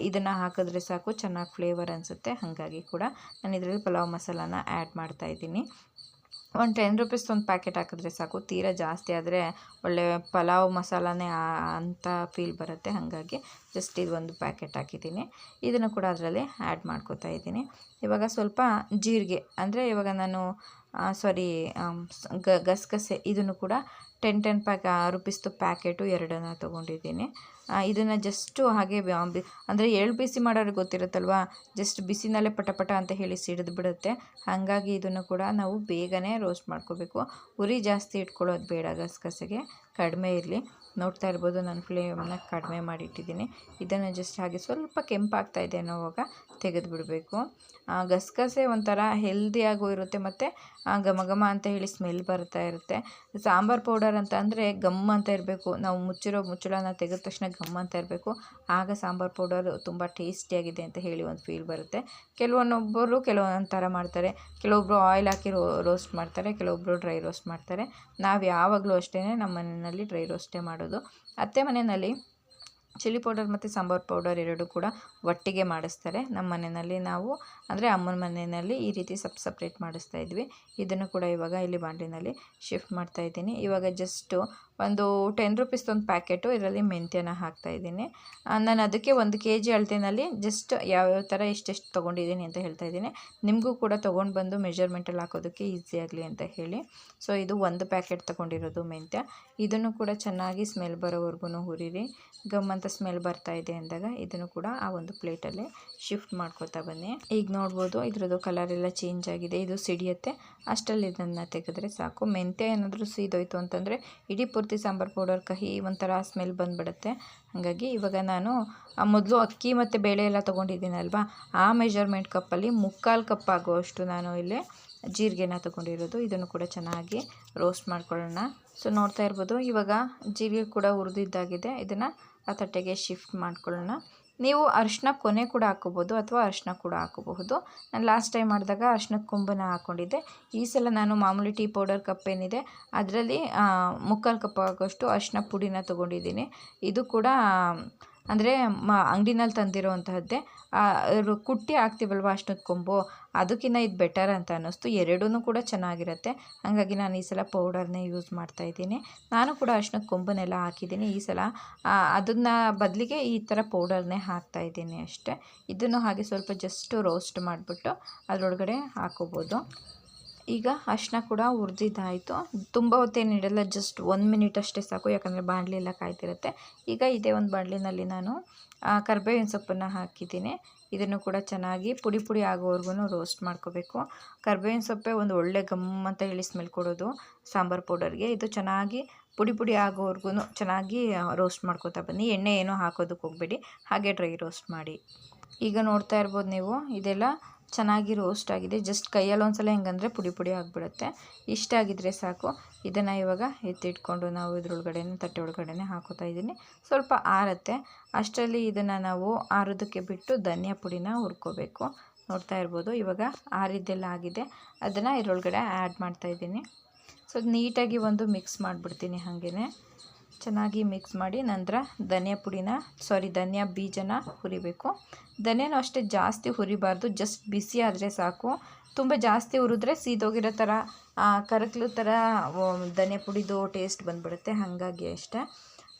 ಇದನ್ನು ಹಾಕಿದ್ರೆ ಸಾಕು, ಚೆನ್ನಾಗಿ ಫ್ಲೇವರ್ ಅನಿಸುತ್ತೆ. ಹಾಗಾಗಿ ಕೂಡ ನಾನು ಇದರಲ್ಲಿ ಪಲಾವ್ ಮಸಾಲಾನ ಆ್ಯಡ್ ಮಾಡ್ತಾಯಿದ್ದೀನಿ. ಒಂದು 10 ರೂಪೀಸ್ ಒಂದು ಪ್ಯಾಕೆಟ್ ಹಾಕಿದ್ರೆ ಸಾಕು, ತೀರಾ ಜಾಸ್ತಿ ಆದರೆ ಒಳ್ಳೆ ಪಲಾವ್ ಮಸಾಲಾನೇ ಅಂತ ಫೀಲ್ ಬರುತ್ತೆ. ಹಾಗಾಗಿ ಜಸ್ಟ್ ಇದು 1 ಪ್ಯಾಕೆಟ್ ಹಾಕಿದ್ದೀನಿ. ಇದನ್ನು ಕೂಡ ಅದರಲ್ಲಿ ಆ್ಯಡ್ ಮಾಡ್ಕೋತಾ ಇದ್ದೀನಿ. ಇವಾಗ ಸ್ವಲ್ಪ ಜೀರಿಗೆ, ಅಂದರೆ ಇವಾಗ ನಾನು ಗಸಗಸೆ, ಇದನ್ನು ಕೂಡ 10 ರೂಪೀಸ್ದು ಪ್ಯಾಕೆಟು 2 ತೊಗೊಂಡಿದ್ದೀನಿ. ಇದನ್ನು ಜಸ್ಟು ಹಾಗೆ ಅಂದರೆ ಎಳ್ಳು ಬಿಸಿ ಮಾಡೋರಿಗೆ ಗೊತ್ತಿರುತ್ತಲ್ವ, ಜಸ್ಟ್ ಬಿಸಿನಲ್ಲೇ ಪಟ ಅಂತ ಹೇಳಿ ಸಿಡಿದು ಬಿಡುತ್ತೆ. ಹಾಗಾಗಿ ಇದನ್ನು ಕೂಡ ನಾವು ಬೇಗನೆ ರೋಸ್ಟ್ ಮಾಡ್ಕೋಬೇಕು. ಉರಿ ಜಾಸ್ತಿ ಇಟ್ಕೊಳ್ಳೋದು ಬೇಡ, ಗಸಗಸೆಗೆ ಕಡಿಮೆ ಇರಲಿ. ನೋಡ್ತಾ ಇರ್ಬೋದು, ನಾನು ಫ್ಲೇಮನ್ನ ಕಡಿಮೆ ಮಾಡಿಟ್ಟಿದ್ದೀನಿ. ಇದನ್ನು ಜಸ್ಟ್ ಹಾಗೆ ಸ್ವಲ್ಪ ಕೆಂಪಾಗ್ತಾಯಿದೆ ಅನ್ನೋವಾಗ ತೆಗೆದು ಬಿಡಬೇಕು. ಗಸಗಸೆ ಒಂಥರ ಹೆಲ್ದಿಯಾಗೂ ಇರುತ್ತೆ, ಮತ್ತು ಘಮ ಅಂತ ಹೇಳಿ ಸ್ಮೆಲ್ ಬರ್ತಾ ಇರುತ್ತೆ. ಸಾಂಬಾರು ಪೌಡರ್ ಅಂತ ಅಂದರೆ ಗಮ್ ಅಂತ ಇರಬೇಕು, ನಾವು ಮುಚ್ಚಳನ ತೆಗೆದ ತಕ್ಷಣ ಗಮ್ ಅಂತ ಇರಬೇಕು, ಆಗ ಸಾಂಬಾರು ಪೌಡರ್ ತುಂಬ ಟೇಸ್ಟಿಯಾಗಿದೆ ಅಂತ ಹೇಳಿ ಒಂದು ಫೀಲ್ ಬರುತ್ತೆ. ಕೆಲವೊಂದು ಥರ ಮಾಡ್ತಾರೆ, ಕೆಲವೊಬ್ಬರು ಆಯಿಲ್ ಹಾಕಿ ರೋಸ್ಟ್ ಮಾಡ್ತಾರೆ, ಕೆಲವೊಬ್ಬರು ಡ್ರೈ ರೋಸ್ಟ್ ಮಾಡ್ತಾರೆ. ನಾವು ಯಾವಾಗಲೂ ಅಷ್ಟೇ ನಮ್ಮ ಮನೆಯಲ್ಲಿ ಡ್ರೈ ರೋಸ್ಟೇ ಮಾಡೋದು. ಅತ್ತೆ ಮನೆಯಲ್ಲಿ ಚಿಲ್ಲಿ ಪೌಡರ್ ಮತ್ತು ಸಾಂಬಾರು ಪೌಡರ್ 2 ಕೂಡ ಒಟ್ಟಿಗೆ ಮಾಡಿಸ್ತಾರೆ. ನಮ್ಮ ಮನೆಯಲ್ಲಿ ನಾವು ಅಂದರೆ ಅಮ್ಮನ ಮನೆಯಲ್ಲಿ ಈ ರೀತಿ ಸಪ್ರೇಟ್ ಮಾಡಿಸ್ತಾ ಇದ್ವಿ. ಇದನ್ನು ಕೂಡ ಇವಾಗ ಇಲ್ಲಿ ಬಾಣಲಿನಲ್ಲಿ ಶಿಫ್ಟ್ ಮಾಡ್ತಾಯಿದ್ದೀನಿ. ಇವಾಗ ಜಸ್ಟು ಒಂದು 10 ರೂಪೀಸ್ ಒಂದು ಪ್ಯಾಕೆಟು, ಇದರಲ್ಲಿ ಮೆಂತ್ಯನ ಹಾಕ್ತಾಯಿದ್ದೀನಿ. ನಾನು ಅದಕ್ಕೆ 1 kg ಅಳತೆಯಲ್ಲಿ ಜಸ್ಟ್ ಯಾವ್ಯಾವ ಥರ ಎಷ್ಟೆಷ್ಟು ತೊಗೊಂಡಿದ್ದೀನಿ ಅಂತ ಹೇಳ್ತಾ ಇದ್ದೀನಿ. ನಿಮಗೂ ಕೂಡ ತೊಗೊಂಡು ಬಂದು ಮೆಜರ್ಮೆಂಟಲ್ಲಿ ಹಾಕೋದಕ್ಕೆ ಈಸಿ ಆಗಲಿ ಅಂತ ಹೇಳಿ. ಸೊ ಇದು 1 ಪ್ಯಾಕೆಟ್ ತೊಗೊಂಡಿರೋದು ಮೆಂತ್ಯ. ಇದನ್ನು ಕೂಡ ಚೆನ್ನಾಗಿ ಸ್ಮೆಲ್ ಬರೋವರೆಗೂ ಹುರಿರಿ. ಗಮ್ ಅಂತ ಸ್ಮೆಲ್ ಬರ್ತಾ ಇದೆ ಅಂದಾಗ ಇದನ್ನು ಕೂಡ ಆ ಒಂದು ಪ್ಲೇಟಲ್ಲೇ ಶಿಫ್ಟ್ ಮಾಡ್ಕೋತಾ ಬನ್ನಿ. ಈಗ ನೋಡ್ಬೋದು, ಇದ್ರದ್ದು ಕಲರ್ ಎಲ್ಲ ಚೇಂಜ್ ಆಗಿದೆ, ಇದು ಸಿಡಿಯುತ್ತೆ. ಅಷ್ಟರಲ್ಲಿ ಇದನ್ನು ತೆಗೆದ್ರೆ ಸಾಕು. ಮೆಂತ್ಯ ಏನಾದರೂ ಸೀದೋಯ್ತು ಅಂತಂದರೆ ಇಡೀ ಪೂರ್ತಿ ಸಾಂಬಾರು ಪೌಡರ್ ಕಹಿ ಒಂಥರ ಸ್ಮೆಲ್ ಬಂದುಬಿಡುತ್ತೆ. ಹಾಗಾಗಿ ಇವಾಗ ನಾನು ಮೊದಲು ಅಕ್ಕಿ ಮತ್ತು ಬೇಳೆ ಎಲ್ಲ ತೊಗೊಂಡಿದ್ದೀನಲ್ವ, ಆ ಮೆಜರ್ಮೆಂಟ್ ಕಪ್ಪಲ್ಲಿ 3/4 ಕಪ್ ಆಗುವಷ್ಟು ನಾನು ಇಲ್ಲಿ ಜೀರಿಗೆನ ತೊಗೊಂಡಿರೋದು. ಇದನ್ನು ಕೂಡ ಚೆನ್ನಾಗಿ ರೋಸ್ಟ್ ಮಾಡ್ಕೊಳ್ಳೋಣ. ಸೊ ನೋಡ್ತಾ ಇರ್ಬೋದು, ಇವಾಗ ಜೀರಿಗೆ ಕೂಡ ಹುರಿದಿದ್ದಾಗಿದೆ. ಇದನ್ನು ಆ ತಟ್ಟೆಗೆ ಶಿಫ್ಟ್ ಮಾಡ್ಕೊಳ್ಳೋಣ. ನೀವು ಅರಿಶಿನ ಕೊನೆ ಕೂಡ ಹಾಕ್ಕೋಬೋದು, ಅಥವಾ ಅರಿಶಿನ ಕೂಡ ಹಾಕೋಬಹುದು. ನಾನು ಲಾಸ್ಟ್ ಟೈಮ್ ಮಾಡಿದಾಗ ಅರಿಶಿನದ ಕೊಂಬನ್ನ ಹಾಕ್ಕೊಂಡಿದ್ದೆ. ಈ ಸಲ ನಾನು ಮಾಮೂಲಿ ಟೀ ಪೌಡರ್ ಕಪ್ ಏನಿದೆ ಅದರಲ್ಲಿ 3/4 ಕಪ್ ಆಗೋಷ್ಟು ಅರಿಶಿನ ಪುಡಿನ ತೊಗೊಂಡಿದ್ದೀನಿ. ಇದು ಕೂಡ ಅಂದರೆ ಅಂಗಡಿನಲ್ಲಿ ತಂದಿರೋವಂತಹದ್ದೇ. ಕುಟ್ಟಿ ಹಾಕ್ತೀವಲ್ವ ಅರಿಶಿನದ ಕೊಂಬು, ಅದಕ್ಕಿಂತ ಇದು ಬೆಟರ್ ಅಂತ ಅನ್ನಿಸ್ತು. 2 ಕೂಡ ಚೆನ್ನಾಗಿರುತ್ತೆ. ಹಾಗಾಗಿ ನಾನು ಈ ಸಲ ಪೌಡರ್ನೇ ಯೂಸ್ ಮಾಡ್ತಾಯಿದ್ದೀನಿ. ನಾನು ಕೂಡ ಅರಿಶಿನದ ಕೊಂಬನ್ನೆಲ್ಲ ಹಾಕಿದ್ದೀನಿ. ಈ ಸಲ ಅದನ್ನು ಬದಲಿಗೆ ಈ ಥರ ಪೌಡರ್ನೇ ಹಾಕ್ತಾಯಿದ್ದೀನಿ ಅಷ್ಟೇ. ಇದನ್ನು ಹಾಗೆ ಸ್ವಲ್ಪ ಜಸ್ಟ್ ರೋಸ್ಟ್ ಮಾಡಿಬಿಟ್ಟು ಅದರೊಳಗಡೆ ಹಾಕೋಬೋದು. ಈಗ ಅರಿಶಿನ ಕೂಡ ಹುರಿದಿದ್ದಾಯಿತು. ತುಂಬ ಹೊತ್ತೇನಿಡಲ್ಲ, ಜಸ್ಟ್ 1 ಮಿನಿಟ್ ಅಷ್ಟೇ ಸಾಕು, ಯಾಕಂದರೆ ಬಾಣಲಿ ಎಲ್ಲ ಕಾಯ್ತಿರುತ್ತೆ. ಈಗ ಇದೇ ಒಂದು ಬಾಣಲಿನಲ್ಲಿ ನಾನು ಕರಿಬೇವಿನ ಸೊಪ್ಪನ್ನು ಹಾಕಿದ್ದೀನಿ. ಇದನ್ನು ಕೂಡ ಚೆನ್ನಾಗಿ ಪುಡಿ ಆಗೋವರೆಗೂ ರೋಸ್ಟ್ ಮಾಡ್ಕೋಬೇಕು. ಕರಿಬೇವಿನ ಸೊಪ್ಪೆ ಒಂದು ಒಳ್ಳೆ ಗಮ್ ಅಂತ ಹೇಳಿ ಸ್ಮೆಲ್ ಕೊಡೋದು ಸಾಂಬಾರು ಪೌಡರ್ಗೆ. ಇದು ಚೆನ್ನಾಗಿ ಪುಡಿ ಆಗೋವರೆಗೂ ಚೆನ್ನಾಗಿ ರೋಸ್ಟ್ ಮಾಡ್ಕೋತಾ ಬನ್ನಿ. ಎಣ್ಣೆ ಏನೂ ಹಾಕೋದಕ್ಕೆ ಹೋಗಬೇಡಿ, ಹಾಗೆ ಡ್ರೈ ರೋಸ್ಟ್ ಮಾಡಿ. ಈಗ ನೋಡ್ತಾ ಇರ್ಬೋದು ನೀವು, ಇದೆಲ್ಲ ಚೆನ್ನಾಗಿ ರೋಸ್ಟ್ ಆಗಿದೆ. ಜಸ್ಟ್ ಕೈಯಲ್ಲಿ ಒಂದ್ಸಲ ಹೆಂಗಂದರೆ ಪುಡಿ ಪುಡಿ ಆಗಿಬಿಡುತ್ತೆ. ಇಷ್ಟ ಆಗಿದ್ರೆ ಸಾಕು. ಇದನ್ನು ಇವಾಗ ಎತ್ತಿಟ್ಕೊಂಡು ನಾವು ಇದ್ರೊಳಗಡೆನೇ ತಟ್ಟೆ ಒಳಗಡೆನೇ ಹಾಕೋತಾ ಇದ್ದೀನಿ. ಸ್ವಲ್ಪ ಆರುತ್ತೆ. ಅಷ್ಟರಲ್ಲಿ ಇದನ್ನು ನಾವು ಆರೋದಕ್ಕೆ ಬಿಟ್ಟು ಧನಿಯಾ ಪುಡಿನ ಹುರ್ಕೋಬೇಕು. ನೋಡ್ತಾ ಇರ್ಬೋದು ಇವಾಗ ಆರಿದ್ದೆಲ್ಲ ಆಗಿದೆ. ಅದನ್ನು ಇದರೊಳಗಡೆ ಆ್ಯಡ್ ಮಾಡ್ತಾಯಿದ್ದೀನಿ. ಸೊ ನೀಟಾಗಿ ಒಂದು ಮಿಕ್ಸ್ ಮಾಡಿಬಿಡ್ತೀನಿ. ಹಾಗೆಯೇ ಚೆನ್ನಾಗಿ ಮಿಕ್ಸ್ ಮಾಡಿ ನಂತರ ಧನಿಯಾ ಬೀಜನ ಹುರಿಬೇಕು. ಧನಿಯಾನು ಅಷ್ಟೇ ಜಾಸ್ತಿ ಹುರಿಬಾರ್ದು, ಜಸ್ಟ್ ಬಿಸಿ ಆದರೆ ಸಾಕು. ತುಂಬ ಜಾಸ್ತಿ ಹುರಿದ್ರೆ ಸೀದೋಗಿರೋ ಥರ ಕರಕಲು ಥರ ಧನಿಯಾ ಪುಡಿದು ಟೇಸ್ಟ್ ಬಂದುಬಿಡುತ್ತೆ. ಹಾಗಾಗಿ ಅಷ್ಟೇ.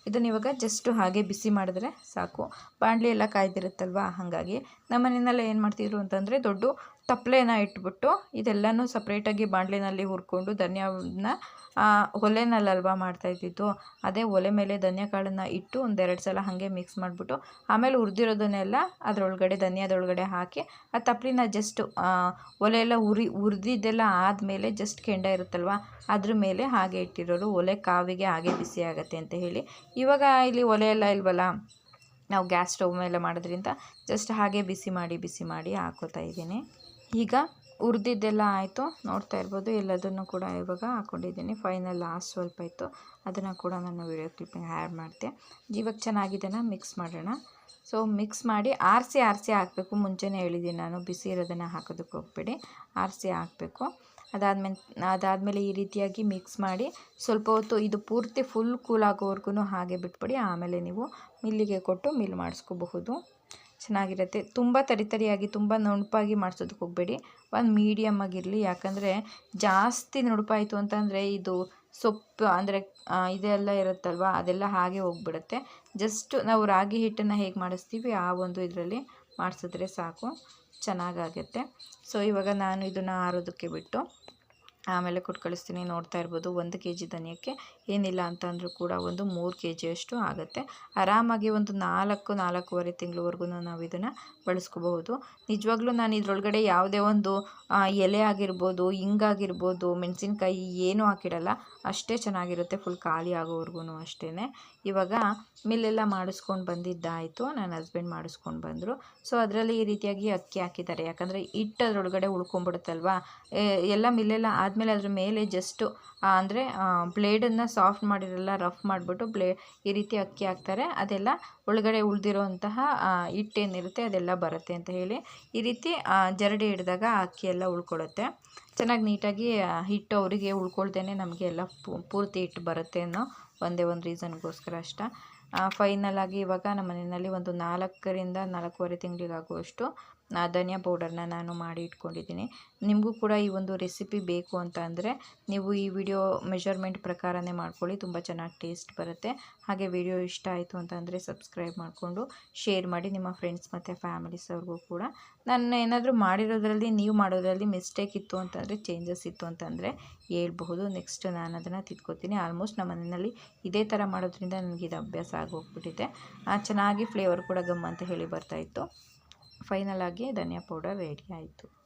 ಇದನ್ನು ಇವಾಗ ಜಸ್ಟು ಹಾಗೆ ಬಿಸಿ ಮಾಡಿದ್ರೆ ಸಾಕು. ಬಾಣಲಿ ಎಲ್ಲ ಕಾಯ್ದಿರುತ್ತಲ್ವ, ಹಾಗಾಗಿ ನಮ್ಮ ಮನೆಯಲ್ಲೆಲ್ಲ ಏನು ಮಾಡ್ತಿದ್ರು ಅಂತಂದರೆ ದೊಡ್ಡ ತಪ್ಪಲೆನ ಇಟ್ಬಿಟ್ಟು ಇದೆಲ್ಲನೂ ಸಪ್ರೇಟಾಗಿ ಬಾಣಲಿನಲ್ಲಿ ಹುರ್ಕೊಂಡು ಧನಿಯಾನ ಒಲೆನಲ್ಲಲ್ವ ಮಾಡ್ತಾಯಿದ್ದಿದ್ದು. ಅದೇ ಒಲೆ ಮೇಲೆ ಧನಿಯಾ ಕಾಳನ್ನು ಇಟ್ಟು ಒಂದೆರಡು ಸಲ ಹಾಗೆ ಮಿಕ್ಸ್ ಮಾಡಿಬಿಟ್ಟು ಆಮೇಲೆ ಹುರಿದಿರೋದನ್ನೆಲ್ಲ ಅದರೊಳಗಡೆ ಧನಿಯಾದೊಳಗಡೆ ಹಾಕಿ ಆ ತಪ್ಪಲಿನ ಜಸ್ಟು ಒಲೆಯೆಲ್ಲ ಹುರಿದಿದ್ದೆಲ್ಲ ಆದಮೇಲೆ ಜಸ್ಟ್ ಕೆಂಡ ಇರುತ್ತಲ್ವ ಅದ್ರ ಮೇಲೆ ಹಾಗೆ ಇಟ್ಟಿರೋರು. ಒಲೆ ಕಾವಿಗೆ ಹಾಗೆ ಬಿಸಿ ಆಗುತ್ತೆ ಅಂತ ಹೇಳಿ. ಇವಾಗ ಇಲ್ಲಿ ಒಲೆ ಎಲ್ಲ ಇಲ್ವಲ್ಲ, ನಾವು ಗ್ಯಾಸ್ ಸ್ಟವ್ ಮೇಲೆ ಮಾಡೋದ್ರಿಂದ ಜಸ್ಟ್ ಹಾಗೆ ಬಿಸಿ ಮಾಡಿ ಹಾಕೋತಾ ಇದ್ದೀನಿ. ಈಗ ಹುರಿದಿದ್ದೆಲ್ಲ ಆಯಿತು. ನೋಡ್ತಾ ಇರ್ಬೋದು ಎಲ್ಲದನ್ನು ಕೂಡ ಇವಾಗ ಹಾಕ್ಕೊಂಡಿದ್ದೀನಿ. ಫೈನಲ್ ಲಾಸ್ಟ್ ಸ್ವಲ್ಪ ಇತ್ತು, ಅದನ್ನು ಕೂಡ ನಾನು ವಿಡಿಯೋ ಕ್ಲಿಪ್ಪಿಂಗ್ ಆ್ಯಡ್ ಮಾಡ್ತೆ. ಇವಾಗ ಚೆನ್ನಾಗಿದೆನ ಮಿಕ್ಸ್ ಮಾಡೋಣ. ಸೊ ಮಿಕ್ಸ್ ಮಾಡಿ ಆರಿಸಿ ಹಾಕಬೇಕು. ಮುಂಚೆನೇ ಹೇಳಿದ್ದೀನಿ ನಾನು, ಬಿಸಿ ಇರೋದನ್ನು ಹಾಕೋದಕ್ಕೆ ಹೋಗ್ಬೇಡಿ, ಆರಿಸಿ ಹಾಕಬೇಕು. ಅದಾದಮೇಲೆ ಈ ರೀತಿಯಾಗಿ ಮಿಕ್ಸ್ ಮಾಡಿ ಸ್ವಲ್ಪ ಹೊತ್ತು ಇದು ಪೂರ್ತಿ ಫುಲ್ ಕೂಲ್ ಆಗೋವರೆಗೂ ಹಾಗೆ ಬಿಟ್ಬಿಡಿ. ಆಮೇಲೆ ನೀವು ಮಿಲ್ಲಿಗೆ ಕೊಟ್ಟು ಮಿಲ್ ಮಾಡಿಸ್ಕೋಬಹುದು. ಚೆನ್ನಾಗಿರುತ್ತೆ. ತುಂಬ ತರಿಯಾಗಿ ತುಂಬ ನುಣುಪಾಗಿ ಮಾಡಿಸೋದಕ್ಕೆ ಹೋಗಬೇಡಿ, ಒಂದು ಮೀಡಿಯಮ್ ಆಗಿರಲಿ. ಯಾಕಂದರೆ ಜಾಸ್ತಿ ನುಣುಪಾಯಿತು ಅಂತಂದರೆ ಇದು ಸೊಪ್ಪು ಅಂದರೆ ಇದೆಲ್ಲ ಇರುತ್ತಲ್ವ ಅದೆಲ್ಲ ಹಾಗೆ ಹೋಗ್ಬಿಡುತ್ತೆ. ಜಸ್ಟ್ ನಾವು ರಾಗಿ ಹಿಟ್ಟನ್ನು ಹೇಗೆ ಮಾಡಿಸ್ತೀವಿ ಆ ಒಂದು ಇದರಲ್ಲಿ ಮಾಡಿಸಿದ್ರೆ ಸಾಕು, ಚೆನ್ನಾಗಾಗುತ್ತೆ. ಸೊ ಇವಾಗ ನಾನು ಇದನ್ನು ಆರೋದಕ್ಕೆ ಬಿಟ್ಟು ಆಮೇಲೆ ಕೊಟ್ಟು ಕಳಿಸ್ತೀನಿ. ನೋಡ್ತಾ ಇರ್ಬೋದು 1 kg ಧನಿಯಕ್ಕೆ ಏನಿಲ್ಲ ಅಂತಂದರೂ ಕೂಡ ಒಂದು 3 kg ಅಷ್ಟು ಆಗುತ್ತೆ. ಆರಾಮಾಗಿ ಒಂದು 4-4.5 ತಿಂಗಳವರೆಗೂ ನಾವು ಇದನ್ನು ಬಳಸ್ಕೋಬಹುದು. ನಿಜವಾಗ್ಲೂ ನಾನು ಇದರೊಳಗಡೆ ಯಾವುದೇ ಒಂದು ಎಲೆ ಆಗಿರ್ಬೋದು, ಹಿಂಗಾಗಿರ್ಬೋದು, ಮೆಣಸಿನ್ಕಾಯಿ ಏನೂ ಹಾಕಿಡಲ್ಲ. ಅಷ್ಟೇ ಚೆನ್ನಾಗಿರುತ್ತೆ, ಫುಲ್ ಖಾಲಿ ಆಗೋವರೆಗೂ ಅಷ್ಟೇ. ಇವಾಗ ಮಿಲ್ಲೆಲ್ಲ ಮಾಡಿಸ್ಕೊಂಡು ಬಂದಿದ್ದಾಯಿತು. ನನ್ನ ಹಸ್ಬೆಂಡ್ ಮಾಡಿಸ್ಕೊಂಡು ಬಂದರು. ಸೊ ಅದರಲ್ಲಿ ಈ ರೀತಿಯಾಗಿ ಅಕ್ಕಿ ಹಾಕಿದ್ದಾರೆ. ಯಾಕಂದರೆ ಹಿಟ್ಟು ಅದರೊಳಗಡೆ ಉಳ್ಕೊಂಡ್ಬಿಡುತ್ತಲ್ವ. ಎಲ್ಲ ಮಿಲ್ಲೆಲ್ಲ ಆದಮೇಲೆ ಅದ್ರ ಮೇಲೆ ಜಸ್ಟು ಅಂದರೆ ಬ್ಲೇಡನ್ನು ಸಾಫ್ಟ್ ಮಾಡಿರಲ್ಲ, ರಫ್ ಮಾಡಿಬಿಟ್ಟು ಈ ರೀತಿ ಅಕ್ಕಿ ಹಾಕ್ತಾರೆ. ಅದೆಲ್ಲ ಒಳಗಡೆ ಉಳಿದಿರೋಂತಹ ಹಿಟ್ಟೇನಿರುತ್ತೆ ಅದೆಲ್ಲ ಬರುತ್ತೆ ಅಂತ ಹೇಳಿ ಈ ರೀತಿ ಜರಡಿ ಹಿಡಿದಾಗ ಅಕ್ಕಿ ಎಲ್ಲ ಉಳ್ಕೊಳ್ಳುತ್ತೆ. ಚೆನ್ನಾಗಿ ನೀಟಾಗಿ ಹಿಟ್ಟು ಅವರಿಗೆ ಉಳ್ಕೊಳ್ತೇನೆ ನಮಗೆ ಎಲ್ಲ ಪೂರ್ತಿ ಹಿಟ್ಟು ಬರುತ್ತೆ ಅನ್ನೋ ಒಂದೇ ಒಂದು ರೀಸನ್ಗೋಸ್ಕರ ಅಷ್ಟೇ. ಫೈನಲಾಗಿ ಇವಾಗ ನಮ್ಮ ಮನೆಯಲ್ಲಿ ಒಂದು 4ರಿಂದ 4.5 ತಿಂಗಳಿಗಾಗುವಷ್ಟು ಧನಿಯಾ ಪೌಡರ್ನ ನಾನು ಮಾಡಿ ಇಟ್ಕೊಂಡಿದ್ದೀನಿ. ನಿಮಗೂ ಕೂಡ ಈ ಒಂದು ರೆಸಿಪಿ ಬೇಕು ಅಂತ ಅಂದರೆ ನೀವು ಈ ವಿಡಿಯೋ ಮೆಷರ್ಮೆಂಟ್ ಪ್ರಕಾರನೇ ಮಾಡ್ಕೊಳ್ಳಿ, ತುಂಬ ಚೆನ್ನಾಗಿ ಟೇಸ್ಟ್ ಬರುತ್ತೆ. ಹಾಗೆ ವಿಡಿಯೋ ಇಷ್ಟ ಆಯಿತು ಅಂತಂದರೆ ಸಬ್ಸ್ಕ್ರೈಬ್ ಮಾಡಿಕೊಂಡು ಶೇರ್ ಮಾಡಿ ನಿಮ್ಮ ಫ್ರೆಂಡ್ಸ್ ಮತ್ತು ಫ್ಯಾಮಿಲೀಸ್ ಅವ್ರಿಗೂ ಕೂಡ. ನಾನು ಏನಾದರೂ ಮಾಡಿರೋದ್ರಲ್ಲಿ ನೀವು ಮಾಡೋದ್ರಲ್ಲಿ ಮಿಸ್ಟೇಕ್ ಇತ್ತು ಅಂತಂದರೆ, ಚೇಂಜಸ್ ಇತ್ತು ಅಂತಂದರೆ ಹೇಳ್ಬಹುದು. ನೆಕ್ಸ್ಟ್ ನಾನು ಅದನ್ನು ತಿದ್ಕೋತೀನಿ. ಆಲ್ಮೋಸ್ಟ್ ನಮ್ಮ ಮನೆಯಲ್ಲಿ ಇದೇ ಥರ ಮಾಡೋದ್ರಿಂದ ನನಗೆ ಇದು ಅಭ್ಯಾಸ ಆಗೋಗ್ಬಿಟ್ಟಿದೆ. ಚೆನ್ನಾಗಿ ಫ್ಲೇವರ್ ಕೂಡ ಗಮ್ ಅಂತ ಹೇಳಿ ಬರ್ತಾಯಿತ್ತು. ಫೈನಲಾಗಿ ಧನಿಯಾ ಪೌಡರ್ ರೆಡಿ ಆಯಿತು.